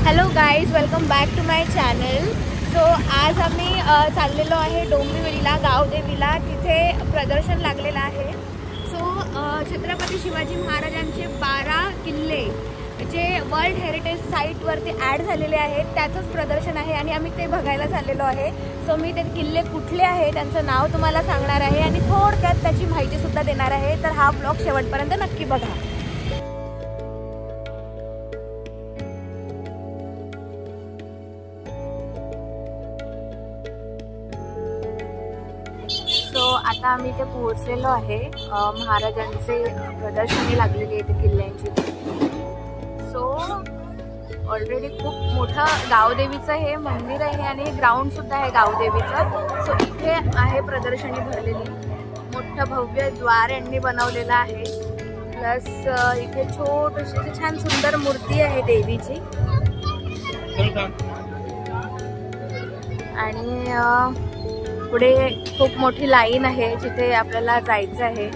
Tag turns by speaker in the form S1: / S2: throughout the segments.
S1: Hello guys, welcome back to my channel. So आज आम्ही चाललेलो आहे डोंबिवलीला, गावदेवीला. तिथे प्रदर्शन लागलेलं आहे. सो छत्रपती शिवाजी महाराजांचे 12 किल्ले जे वर्ल्ड हेरिटेज साईटवरती ॲड झालेले आहेत त्याचंच प्रदर्शन आहे आणि आम्ही ते बघायला चाललेलो आहे. सो मी ते किल्ले कुठले आहे त्यांचं नाव तुम्हाला सांगणार आहे आणि थोडक्यात त्याची माहितीसुद्धा देणार आहे. तर हा ब्लॉग शेवटपर्यंत नक्की बघा. आता आम्ही इथे पोहोचलेलो आहे. महाराजांचे प्रदर्शनी लागलेली आहे किल्ल्यांची. सो ऑलरेडी खूप मोठं गावदेवीचं हे मंदिर आहे आणि हे ग्राउंड सुद्धा आहे गावदेवीचं. सो इथे आहे प्रदर्शनी भरलेली. मोठं भव्य द्वार यांनी बनवलेलं आहे. प्लस इथे छोटीशी छान सुंदर मूर्ती आहे देवीची. आणि पुढे खूप मोठी लाईन आहे जिथे आपल्याला जायचं आहे.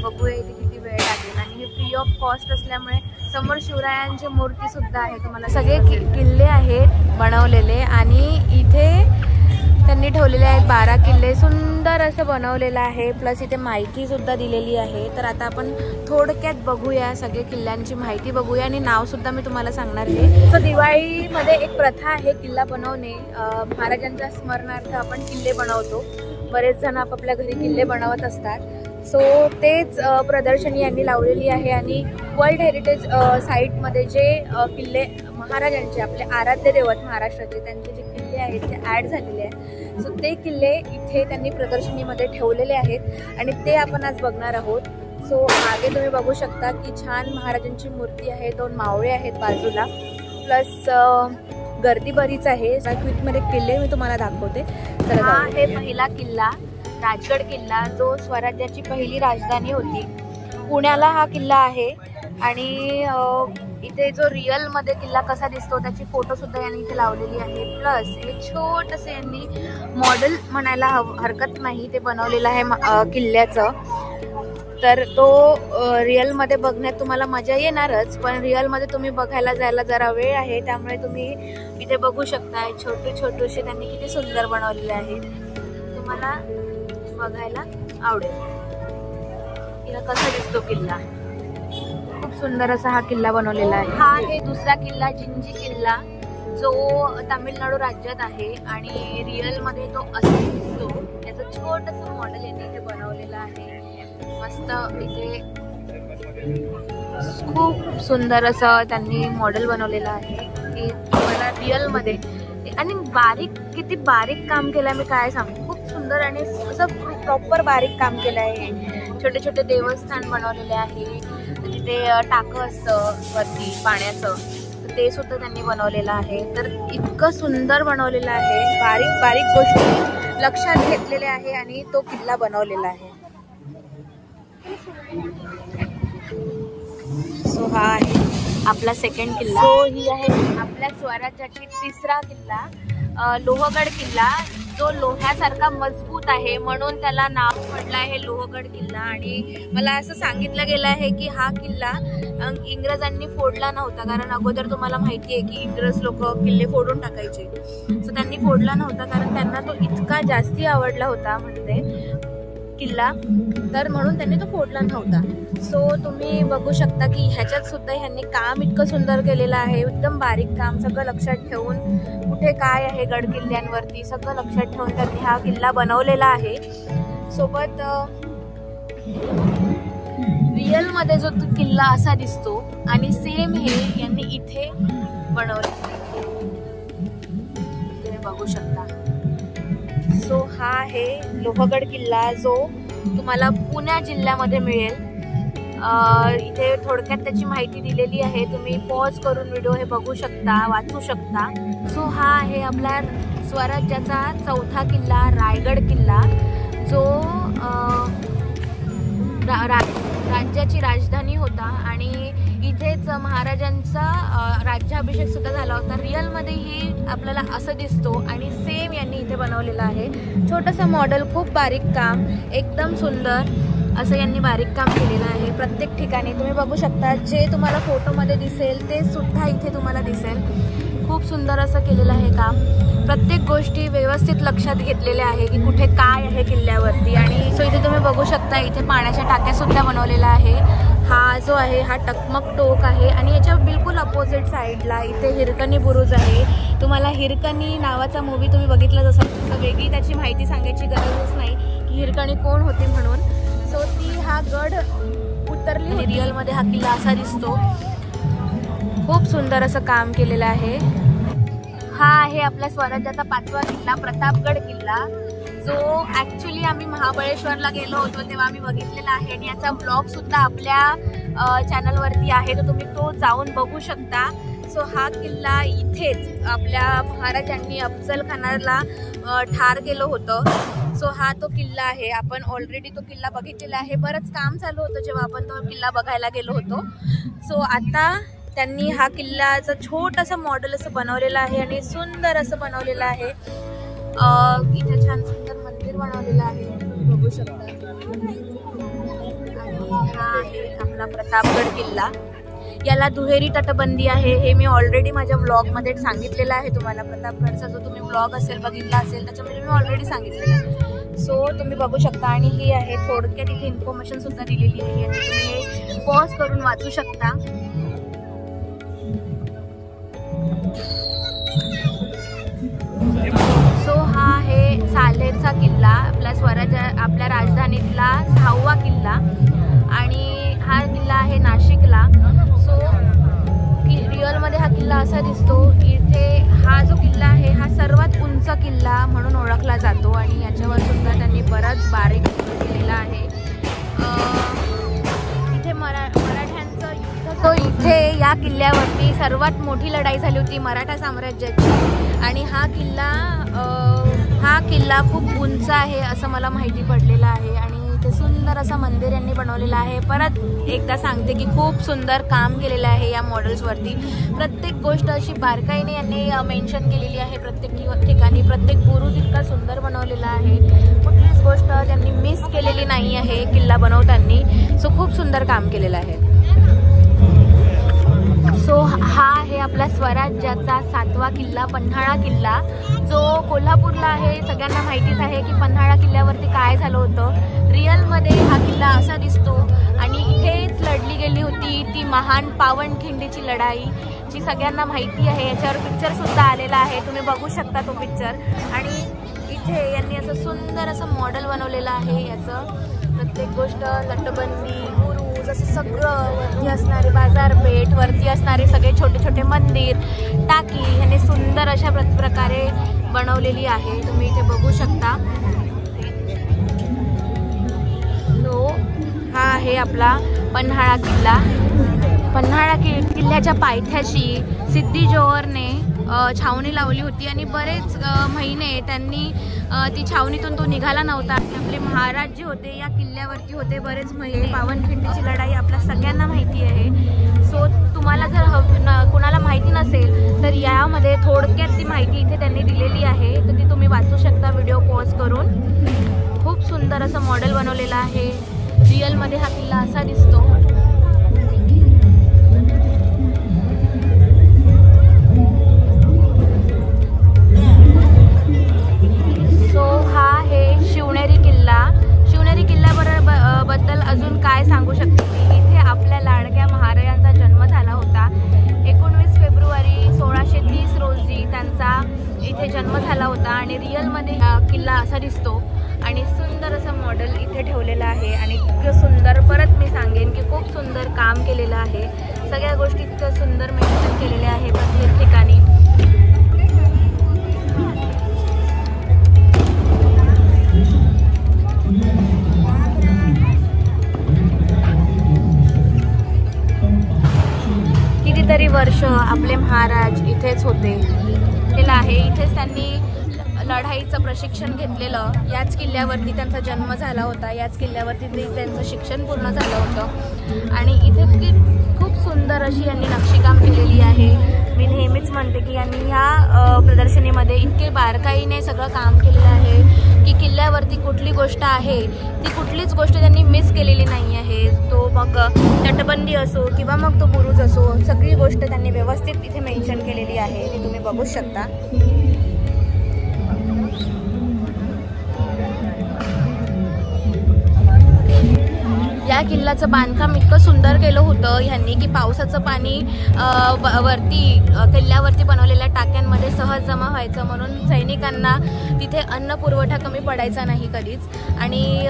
S1: बघूया इथे किती वेळ लागेल. आणि हे फ्री ऑफ कॉस्ट असल्यामुळे समोर शिवरायांची मूर्ती सुद्धा आहे. तुम्हाला सगळे किल्ले आहेत बनवलेले आणि इथे त्यांनी ठेवलेले आहेत 12 किल्ले. सुंदर असं बनवलेलं आहे. प्लस इथे माहिती सुद्धा दिलेली आहे. तर आता आपण थोडक्यात बघूया, सगळे किल्ल्यांची माहिती बघूया आणि नाव सुद्धा मी तुम्हाला सांगणार आहे. सो दिवाळीमध्ये एक प्रथा आहे किल्ला बनवणे. महाराजांच्या स्मरणार्थ आपण किल्ले बनवतो. बरेच जण आपापल्या घरी किल्ले बनवत असतात. सो तेच प्रदर्शनी यांनी लावलेली आहे आणि वर्ल्ड हेरिटेज साईटमध्ये जे किल्ले महाराजांचे, आपले आराध्य दैवत महाराष्ट्राचे, त्यांचे जे किल्ले आहेत ते ॲड झालेले आहेत. सो ते किल्ले इथे त्यांनी प्रदर्शनीमध्ये ठेवलेले आहेत आणि ते आपण आज बघणार आहोत. सो मागे तुम्ही बघू शकता की छान महाराजांची मूर्ती आहे. 2 मावळे आहेत बाजूला. प्लस गर्दी बरीच आहे. क्विकमध्ये किल्ले मी तुम्हाला दाखवते. तर हा आहे पहिला किल्ला, राजगड किल्ला, जो स्वराज्याची पहिली राजधानी होती. पुण्याला हा किल्ला आहे. आणि इथे जो रिअल मध्ये किल्ला कसा दिसतो त्याची फोटो सुद्धा यांनी इथे लावलेली आहे. प्लस हे छोटंसं यांनी मॉडेल म्हणायला हरकत नाही ते बनवलेलं आहे किल्ल्याचं. तर तो रिअल मध्ये बघण्यात तुम्हाला मजा येणारच, पण रिअल मध्ये तुम्ही बघायला जायला जरा वेळ आहे. त्यामुळे तुम्ही इथे बघू शकता छोटे त्यांनी किती सुंदर बनवलेले आहे. तुम्हाला बघायला आवडेल कसा दिसतो किल्ला. खूप सुंदर असा हा किल्ला बनवलेला आहे. हा आहे दुसरा किल्ला, जिंजी किल्ला, जो तामिळनाडू राज्यात आहे आणि रिअल मध्ये तो असा दिसतो. याचं छोटंसं मॉडेल यांनी इथे बनवलेलं आहे. मस्त इथे खूप सुंदर असं त्यांनी मॉडेल बनवलेलं आहे की तुम्हाला रिअल मध्ये. आणि किती बारीक काम केलंय मी काय सांगू. खूप सुंदर आणि असं प्रॉपर बारीक काम केलं आहे. छोटे छोटे देवस्थान बनवलेले आहे. तिथे टाकं असतं वरती पाण्याचं, ते सुद्धा त्यांनी बनवलेलं आहे. तर इतकं सुंदर बनवलेलं आहे. बारीक बारीक गोष्टी लक्षात घेतलेल्या आहे आणि तो किल्ला बनवलेला आहे. सो हा आहे आपला सेकंड किल्ला. सो ही आहे आपल्या स्वराज्याची तिसरा किल्ला, लोहगड किल्ला, जो लोह्यासारखा मजबूत आहे म्हणून त्याला नाव पडलं आहे लोहगड किल्ला. आणि मला असं सांगितलं गेलं आहे की हा किल्ला इंग्रजांनी फोडला नव्हता, कारण अगोदर तुम्हाला माहिती आहे की इंग्रज लोक किल्ले फोडून टाकायचे. सो त्यांनी फोडला नव्हता कारण त्यांना तो इतका जास्ती आवडला होता म्हणते किल्ला, तर म्हणून त्यांनी तो फोडला नव्हता. सो तुम्ही बघू शकता की ह्याच्यात सुद्धा ह्यांनी काम इतकं सुंदर केलेलं आहे. एकदम बारीक काम, सगळं लक्षात ठेवून कुठे काय आहे गड किल्ल्यांवरती सगळं लक्षात ठेवून त्यांनी हा किल्ला बनवलेला आहे. सोबत रिअल मध्ये जो किल्ला असा दिसतो आणि सेम हे यांनी इथे बनवले, तुम्ही बघू शकता. सो हा आहे लोहगड किल्ला, जो तुम्हाला पुणे जिल्ह्यामध्ये मिळेल. इथे थोडक्यात त्याची माहिती दिलेली आहे. तुम्ही पॉज करून व्हिडिओ हे बघू शकता, वाचू शकता. सो हा आहे आपला स्वराज्याचा चौथा किल्ला, रायगड किल्ला, जो राज्याची राजधानी होता आणि इथेच महाराजांचा राज्याभिषेक सुद्धा झाला होता. रिअलमध्येही आपल्याला असं दिसतो आणि सेम यांनी इथे बनवलेलं आहे. छोटंसं मॉडेल, खूप बारीक काम, एकदम सुंदर असं यांनी बारीक काम केलेलं आहे प्रत्येक ठिकाणी. तुम्ही बघू शकता जे तुम्हाला फोटोमध्ये दिसेल ते सुद्धा इथे तुम्हाला दिसेल. खूप खूप सुंदर असं केलेलं आहे काम. प्रत्येक गोष्टी व्यवस्थित लक्षात घेतलेल्या आहे की कुठे काय आहे किल्ल्यावरती. आणि सो इथे तुम्ही बघू शकता, इथे पाण्याच्या टाक्यासुद्धा बनवलेला आहे. हा जो आहे हा टकमक टोक आहे आणि याच्या बिलकुल अपोजिट साईडला इथे हिरकणी बुरुज आहे. तुम्हाला हिरकणी नावाचा मूवी तुम्ही बघितलाच असाल, तसं वेगळी त्याची माहिती सांगायची गरजच नाही की हिरकणी कोण होती म्हणून. सो ती हा गड उतरली. रिअलमध्ये हा किल्ला असा दिसतो. खूप सुंदर असं काम केलेलं आहे. हा आहे आपल्या स्वराज्याचा 5वा किल्ला, प्रतापगड किल्ला, जो ॲक्च्युली आम्ही महाबळेश्वरला गेलो होतो तेव्हा आम्ही बघितलेला आहे आणि याचा ब्लॉगसुद्धा आपल्या चॅनलवरती आहे, तर तुम्ही तो जाऊन बघू शकता. सो हा किल्ला इथेच आपल्या महाराजांनी अफजल खानाला ठार केलं होतं. सो हा तो किल्ला आहे. आपण ऑलरेडी तो किल्ला बघितलेला आहे. बरंच काम चालू होतं जेव्हा आपण तो किल्ला बघायला गेलो होतो. सो आता त्यांनी हा किल्ल्याचं छोटंसं मॉडेल असं बनवलेलं आहे आणि सुंदर असं बनवलेलं आहे. इथे छान सुंदर मंदिर बनवलेलं आहे, तुम्ही बघू शकता. आणि हा आहे आपला प्रतापगड किल्ला. याला दुहेरी तटबंदी आहे, हे मी ऑलरेडी माझ्या ब्लॉगमध्ये सांगितलेलं आहे तुम्हाला. प्रतापगडचा जो तुम्ही ब्लॉग असेल बघितला असेल त्याच्यामध्ये मी ऑलरेडी सांगितलेलं आहे. सो तुम्ही बघू शकता. आणि ही आहे थोडक्यात इथे इन्फॉर्मेशन सुद्धा दिलेली आहे आणि तुम्ही पॉज करून वाचू शकता. सो हा आहे सालेरचा किल्ला, आपल्या राजधानीतला 6वा किल्ला आणि हा किल्ला आहे नाशिकला. सो रिअलमध्ये हा किल्ला असा दिसतो. इथे हा जो किल्ला आहे हा सर्वात उंच किल्ला म्हणून ओळखला जातो आणि याच्यावर सुद्धा त्यांनी बराच बारीक केलेला आहे. इथे मराठ्यांचं युद्ध, तो इथे या किल्ल्यावरती सर्वात मोठी लढाई झाली होती मराठा साम्राज्याची. आणि हा किल्ला खूप उंच आहे असं मला माहिती पडलेलं आहे. आणि इथे सुंदर असं मंदिर यांनी बनवलेलं आहे. परत एकदा सांगते की खूप सुंदर काम केलेलं आहे या मॉडेल्सवरती. प्रत्येक गोष्ट अशी बारकाईने यांनी मेन्शन केलेली आहे. प्रत्येक ठिकाणी प्रत्येक बुरुज इतका सुंदर बनवलेला आहे. कुठलीच गोष्ट त्यांनी मिस केलेली नाही आहे किल्ला बनवताना. सो खूप सुंदर काम केलेलं आहे. सो हा आहे आपल्या स्वराज्याचा 7वा किल्ला, पन्हाळा किल्ला, जो कोल्हापूरला आहे. सगळ्यांना माहितीच आहे की पन्हाळा किल्ल्यावरती काय झालं होतं. रिअलमध्ये हा किल्ला असा दिसतो आणि इथेच लढली गेली होती ती महान पावनखिंडीची लढाई, जी सगळ्यांना माहिती आहे. याच्यावर पिक्चरसुद्धा आलेला आहे, तुम्ही बघू शकता तो पिक्चर. आणि इथे यांनी असं सुंदर असं मॉडेल बनवलेलं आहे याचं. प्रत्येक गोष्ट, तटबंदी, बुरुज, असं सगळं वरती असणारे बाजारपेठ, वरती असणारे सगळे छोटे छोटे मंदिर, टाकी, ह्याने सुंदर अशा प्रकारे बनवलेली आहे. तुम्ही इथे बघू शकता. तो हा आहे आपला पन्हाळा किल्ला. पन्हाळा किल्ल्याच्या पायथ्याशी सिद्धी जोहरने छावणी लावली होती आणि बरेच महिने त्यांनी ती छावणीतून तो निघाला नव्हता. आपले महाराज जे होते या किल्ल्यावरती होते बरेच महिने. पावनखिंडीची लढाई आपल्या सगळ्यांना माहिती आहे. सो तुम्हाला जर कुणाला माहिती नसेल तर यामध्ये थोडक्यात ती माहिती इथे त्यांनी दिलेली आहे, तर ती तुम्ही वाचू शकता व्हिडिओ पॉज करून. खूप सुंदर असं मॉडेल बनवलेलं आहे. रिअलमध्ये हा किल्ला असा दिसतो. सो हा आहे शिवनेरी किल्ला. शिवनेरी किल्ल्याबद्दल अजून काय सांगू शकते की इथे आपल्या लाडक्या महाराजांचा जन्म झाला होता. 19 फेब्रुवारी 1630 रोजी त्यांचा इथे जन्म झाला होता. आणि रिअलमध्ये हा किल्ला असा दिसतो आणि सुंदर असं मॉडेल इथे ठेवलेलं आहे. आणि इतकं सुंदर, परत मी सांगेन की खूप सुंदर काम केलेलं आहे. सगळ्या गोष्टी इतकं सुंदर मेन्शन केलेल्या आहे प्रत्येक ठिकाणी. कितीतरी वर्ष आपले महाराज इथेच होते केलं आहे. इथेच त्यांनी लढाईचं प्रशिक्षण घेतलेलं. याच किल्ल्यावरती त्यांचा जन्म झाला होता. याच किल्ल्यावरती त्यांचं शिक्षण पूर्ण झालं होतं. आणि इथे खूप सुंदर अशी यांनी नक्षीकाम केलेली आहे. मी नेहमीच म्हणते की यांनी ह्या प्रदर्शनीमध्ये इतके बारकाईने सगळं काम केलेलं आहे की किल्ल्यावरती कुठली गोष्ट आहे ती कुठलीच गोष्ट त्यांनी मिस केलेली नाही आहे. तो मग तटबंदी असो किंवा मग तो बुरुज असो, सगळी गोष्ट त्यांनी व्यवस्थित इथे मेन्शन केलेली आहे, ती तुम्ही बघू शकता. या किल्ल्याचं बांधकाम इतकं सुंदर केलं होतं ह्यांनी की पावसाचं पाणी वरती किल्ल्यावरती बनवलेल्या टाक्यांमध्ये सहज जमा व्हायचं, म्हणून सैनिकांना तिथे अन्न पुरवठा कमी पडायचा नाही कधीच, आणि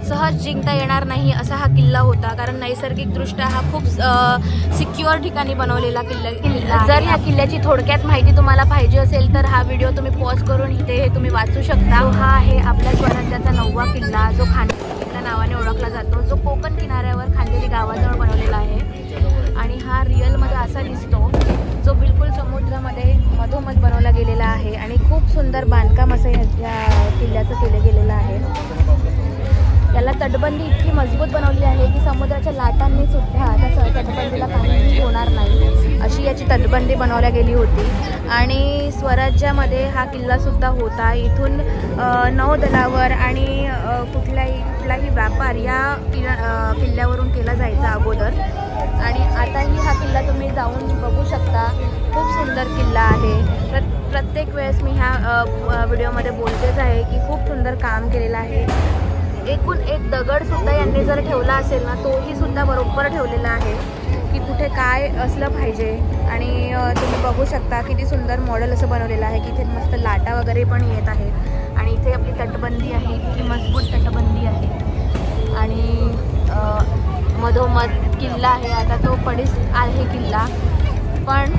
S1: सहज जिंकता येणार नाही असा हा किल्ला होता. कारण नैसर्गिकदृष्ट्या हा खूप सिक्युअर ठिकाणी बनवलेला किल्ला. जर ह्या किल्ल्याची थोडक्यात माहिती तुम्हाला पाहिजे असेल तर हा व्हिडिओ तुम्ही पॉज करून इथे हे तुम्ही वाचू शकता. हा आहे आपल्या स्वराज्याचा 9वा किल्ला, जो खांदेरी किल्ला नावाने ओळखला जातो, जो कोकण किनाऱ्यावर खांदेरी गावाजवळ बनवलेला आहे. आणि हा रिअलमध्ये असा दिसतो, जो बिलकुल समुद्रामध्ये मधोमध बनवला गेलेला आहे. आणि खूप सुंदर बांधकाम असं या किल्ल्याचं केलं गेलेलं आहे. याला तटबंदी इतकी मजबूत बनवली आहे की समुद्राच्या लाटांनी सुद्धा त्या तटबंदीला काहीही होणार नाही अशी याची तटबंदी बनवल्या गेली होती. आणि स्वराज्यामध्ये हा किल्लासुद्धा होता. इथून नौदलावर आणि कुठलाही व्यापार या किल्ल्यावरून केला जायचा अगोदर. आणि आताही हा किल्ला तुम्ही जाऊन बघू शकता. खूप सुंदर किल्ला आहे. प्रत्येक वेळेस मी ह्या व्हिडिओमध्ये बोलतेच आहे की खूप सुंदर काम केलेलं आहे. एकूण एक दगडसुद्धा यांनी जर ठेवला असेल ना, तोही सुद्धा बरोबर ठेवलेला आहे की कुठे काय असलं पाहिजे. आणि तुम्ही बघू शकता किती सुंदर मॉडेल असं बनवलेलं आहे की इथे मस्त लाटा वगैरे पण येत आहेत. आणि इथे आपली तटबंदी आहे, इतकी मजबूत तटबंदी आहे. आणि मधोमध किल्ला आहे. आता तो पडीस आहे किल्ला, पण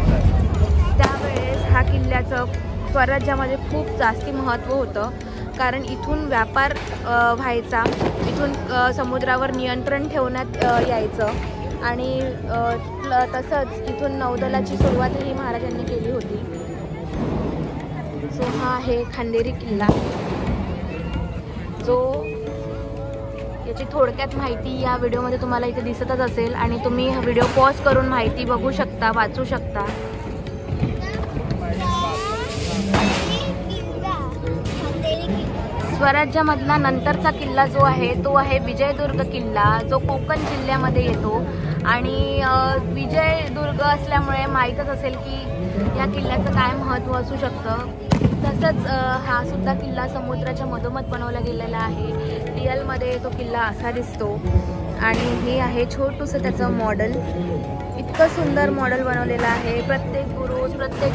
S1: त्यावेळेस हा किल्ल्याचं स्वराज्यामध्ये खूप जास्ती महत्त्व होतं. कारण इथून व्यापार व्हायचा, इथून समुद्रावर नियंत्रण ठेवण्यात यायचं. आणि तसंच इथून नौदलाची सुरुवातही महाराजांनी केली होती. सो हा आहे खांदेरी किल्ला, जो याची थोडक्यात माहिती या व्हिडिओमध्ये तुम्हाला इथे दिसतच असेल. आणि तुम्ही हा व्हिडिओ पॉज करून माहिती बघू शकता, वाचू शकता. स्वराज्यामधला नंतरचा किल्ला जो आहे तो आहे विजयदुर्ग किल्ला, जो कोकण जिल्ह्यामध्ये येतो. आणि विजयदुर्ग असल्यामुळे माहीतच असेल की या किल्ल्याचं काय महत्त्व असू शकतं. तसंच हा सुद्धा किल्ला समुद्राच्या मधोमध बनवला गेलेला आहे. रिअलमध्ये तो किल्ला असा दिसतो. आणि हे आहे छोटूसं त्याचं मॉडेल. इतकं सुंदर मॉडेल बनवलेलं आहे. प्रत्येक बुरुज, प्रत्येक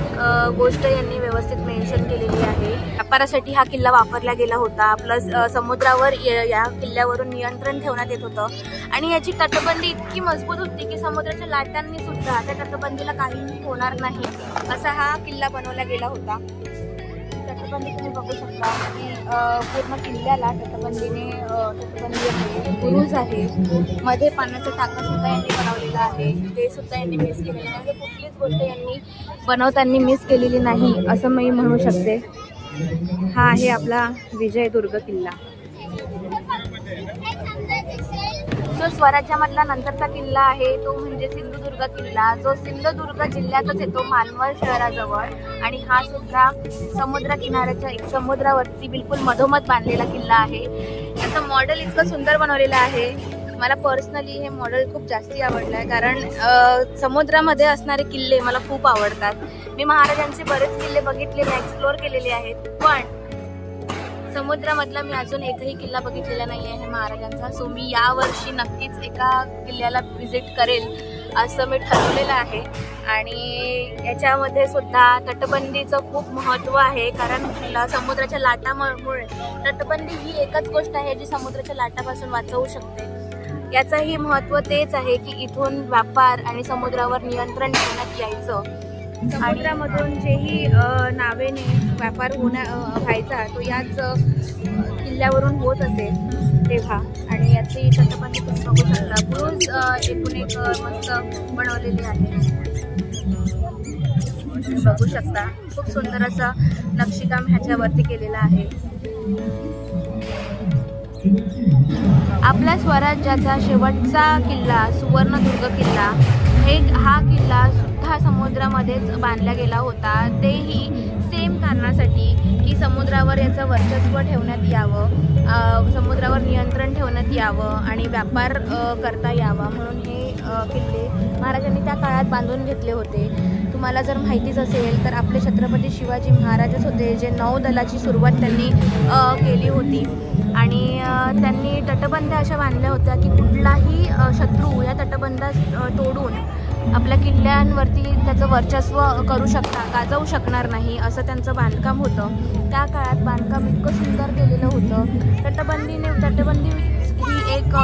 S1: गोष्ट यांनी व्यवस्थित मेन्शन केलेली आहे. व्यापारासाठी हा किल्ला वापरला गेला होता. प्लस समुद्रावर या किल्ल्यावरून नियंत्रण ठेवण्यात येत होतं. आणि याची तटबंदी इतकी मजबूत होती की समुद्राच्या लाटांनी सुद्धा त्या तटबंदीला काहीही होणार नाही असा हा किल्ला बनवला गेला होता. तटबंदी तुम्ही बघू शकता की पूर्ण किल्ल्याला तटबंदी आहे, बुरुज आहे, मध्ये पाण्याचा टाका सुद्धा यांनी बनवलेला आहे. ते सुद्धा यांनी मिस केलेलं नाही. म्हणजे कुठलीच गोष्ट यांनी बनवताना मिस केलेली नाही असं मी म्हणू शकते. हा आहे आपला विजयदुर्ग किल्ला. जो स्वराज्यामधला नंतरचा किल्ला आहे तो म्हणजे सिंधुदुर्ग किल्ला, जो सिंधुदुर्ग जिल्ह्यातच येतो, मालवण शहराजवळ. आणि हा सुद्धा समुद्र किनाऱ्याच्या समुद्रावरती बिलकुल मधोमध बांधलेला किल्ला आहे. याचं मॉडेल इतकं सुंदर बनवलेलं आहे. मला पर्सनली हे मॉडेल खूप जास्ती आवडलं आहे. कारण समुद्रामध्ये असणारे किल्ले मला खूप आवडतात. मी महाराजांचे बरेच किल्ले बघितलेले, एक्सप्लोअर केलेले आहेत, पण समुद्रामधला मी अजून एकही किल्ला बघितलेला नाही आहे महाराजांचा. सो मी यावर्षी नक्कीच एका किल्ल्याला व्हिजिट करेल असं मी ठरवलेलं आहे. आणि याच्यामध्ये सुद्धा तटबंदीचं खूप महत्त्व आहे. कारण समुद्राच्या लाटामुळे तटबंदी ही एकच गोष्ट आहे जी समुद्राच्या लाटापासून वाचवू शकते. याचंही महत्त्व तेच आहे की इथून व्यापार आणि समुद्रावर नियंत्रण ठेवण्यात यायचं. समुद्रामधून जेही नावेने व्यापार व्हायचा तो याच किल्ल्यावरून होत असेल तेव्हा. आणि याची तटबंदी तुम्ही बघू शकता. बुरुज एकूण एक मस्त बनवलेली आहे, बघू शकता. खूप सुंदर असं नक्षीकाम ह्याच्यावरती केलेलं आहे. आपल्या स्वराज्याचा शेवटचा किल्ला सुवर्णदुर्ग किल्ला हा किल्ला सुद्धा समुद्रामध्येच बांधला गेला होता, तेही सेम कारणासाठी की समुद्रावर याचं वर्चस्व ठेवण्यात यावं, समुद्रावर नियंत्रण ठेवण्यात यावं आणि व्यापार करता यावा म्हणून हे किल्ले महाराजांनी त्या काळात बांधून घेतले होते. तुम्हाला जर माहितीच असेल तर आपले छत्रपती शिवाजी महाराजच होते जे नौदलाची सुरुवात त्यांनी केली होती आणि त्यांनी तटबंद्या अशा बांधल्या होत्या की कुठलाही शत्रू या तटबंद्या तोडून आपल्या किल्ल्यांवरती त्याचं वर्चस्व करू गाजवू शकणार नाही, असं त्यांचं बांधकाम होतं. त्या काळात बांधकाम इतकं सुंदर केलेलं होतं. तटबंदी ही एक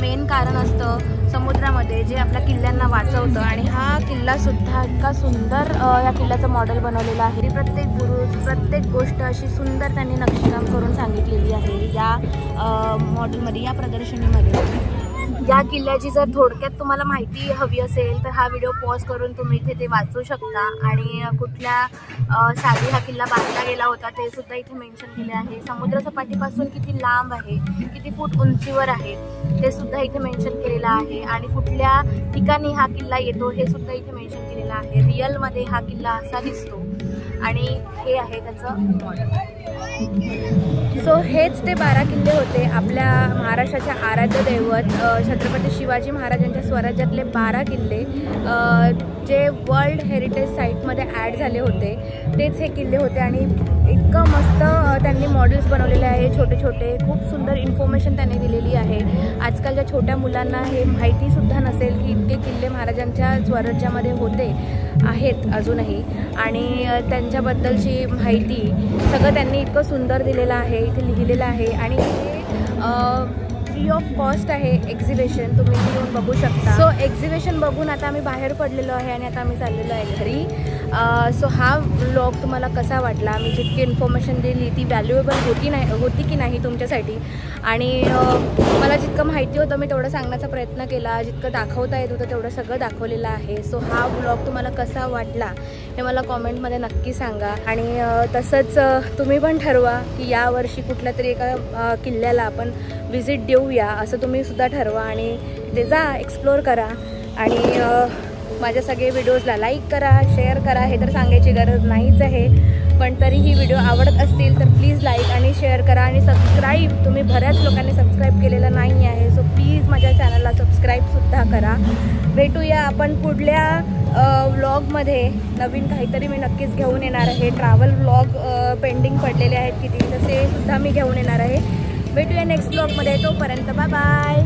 S1: मेन कारण असतं समुद्रामध्ये जे आपल्या किल्ल्यांना वाचवतं आणि हा किल्लासुद्धा इतका सुंदर या किल्ल्याचं मॉडेल बनवलेलं आहे. प्रत्येक बुरुज प्रत्येक गोष्ट अशी सुंदर त्यांनी नक्षीकाम करून सांगितलेली आहे या मॉडेलमध्ये, या प्रदर्शनीमध्ये. या किल्ल्याची जर थोडक्यात तुम्हाला माहिती हवी असेल तर हा व्हिडिओ पॉज करून तुम्ही इथे ते वाचू शकता आणि कुठल्या साली हा किल्ला बांधला गेला होता ते सुद्धा इथे मेन्शन केले आहे. समुद्रसपाटीपासून किती लांब आहे, किती फूट उंचीवर आहे ते सुद्धा इथे मेन्शन केलेलं आहे आणि कुठल्या ठिकाणी हा किल्ला येतो हे सुद्धा इथे मेन्शन केलेलं आहे. रिअलमध्ये हा किल्ला असा दिसतो आणि हे आहे त्याचं मॉडेल. सो हेच ते 12 किल्ले होते आपल्या महाराष्ट्राचे आराध्य दैवत छत्रपती शिवाजी महाराजांच्या स्वराज्यातले 12 किल्ले जे वर्ल्ड हेरिटेज साईटमध्ये ॲड झाले होते. तेच हे किल्ले होते आणि इतकं मस्त त्यांनी मॉडेल्स बनवलेले आहे, छोटे छोटे. खूप सुंदर इन्फॉर्मेशन त्यांनी दिलेली आहे. आजकालच्या छोट्या मुलांना हे माहितीसुद्धा नसेल की इतके किल्ले महाराजांच्या स्वराज्यामध्ये होते आहेत अजूनही आणि त्यांच्याबद्दलची माहिती सगळं त्यांनी इतकं सुंदर दिलेलं आहे, इथे लिहिलेलं आहे आणि हे फ्री ऑफ कॉस्ट आहे एक्झिबिशन, तुम्ही येऊन बघू शकता. सो एक्झिबिशन बघून आता आम्ही बाहेर पडलेलो आहे आणि आता आम्ही चाललेलो आहे घरी. सो हा व्लॉग तुम्हाला कसा वाटला, मी जितकी इन्फॉर्मेशन दिली ती व्हॅल्युएबल होती की नाही तुमच्यासाठी आणि मला जितकं माहिती होतं मी तेवढं सांगण्याचा प्रयत्न केला, जितकं दाखवता येत होतं तेवढं सगळं दाखवलेलं आहे. सो हा व्लॉग तुम्हाला कसा वाटला हे मला कॉमेंटमध्ये नक्की सांगा आणि तसंच तुम्ही पण ठरवा की यावर्षी कुठल्या तरी एका किल्ल्याला आपण व्हिजिट देऊया असं तुम्ही सुद्धा ठरवा आणि ते जा एक्सप्लोअर करा आणि माझ्या सगळे व्हिडिओजला लाईक करा, शेअर करा. हे तर सांगायची गरज नाहीच आहे, पण तरीही व्हिडिओ आवडत असतील तर प्लीज लाईक आणि शेअर करा आणि सबस्क्राईब तुम्ही बऱ्याच लोकांनी सबस्क्राईब केलेलं नाही आहे. सो प्लीज माझ्या चॅनलला सबस्क्राईबसुद्धा करा. भेटूया आपण पुढल्या व्लॉगमध्ये. नवीन काहीतरी मी नक्कीच घेऊन येणार आहे. ट्रॅव्हल व्लॉग पेंडिंग पडलेले आहेत किती, तर ते सुद्धा मी घेऊन येणार आहे. भेटूया नेक्स्ट व्लॉगमध्ये. तोपर्यंत बाय बाय.